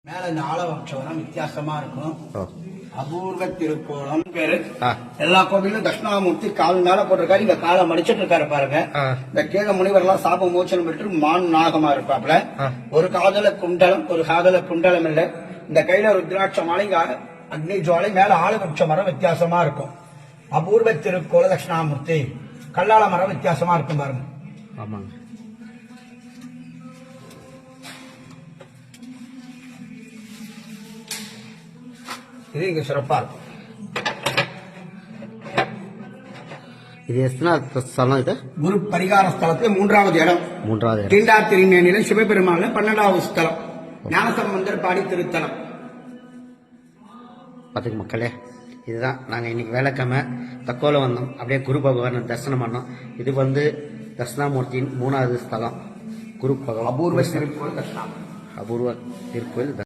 மேல இந்த ஆலவம்சம் வித்தியாசமா இருக்கும். அபூர்வ திருக்கோலம் பேரு. எல்லா கோவிலும் தட்சிணாமூர்த்தி கால் மேல போட்டிருக்காரு. இந்த காலை மடிச்சிட்டு இருக்காரு பாருங்க. இந்த கீழ முனிவர் எல்லாம் சாப மோச்சனம் பெற்று மான் நாகமா இருப்பாப்ல. ஒரு காதல குண்டலம், ஒரு காதல குண்டலம் இல்ல. இந்த கையில ருத்ராட்ச மாலை, அக்னி ஜுவாலை, மேல ஆலவம்ச மரம் வித்தியாசமா இருக்கும். அபூர்வ திருக்கோல தட்சிணாமூர்த்தி. கல்லால மரம் வித்தியாசமா இருக்கும் பாருங்க. ஆமாங்க. இது இங்க சிறப்பா இருக்கும். இது எத்தனை ஸ்தலம்? இது குரு பரிகார ஸ்தலத்துல 3வது இடம். 3வது தீண்டாத்திரிநிலை சிவபெருமான்ல 12வது ஸ்தலம். ஞானசம்பந்தர் பாடி திருத்தலம். பார்த்துக்கு மக்களே, இதுதான் நாங்கள் இன்னைக்கு வேலைக்கிழமை தக்கோல வந்தோம். அப்படியே குரு பகவானை தரிசனம் பண்ணோம். இது தட்சிணாமூர்த்தியின் 3வது ஸ்தலம் குரு பகவான். அபூர்வ திருக்கோயில் அபூர்வ திருக்கோயில்.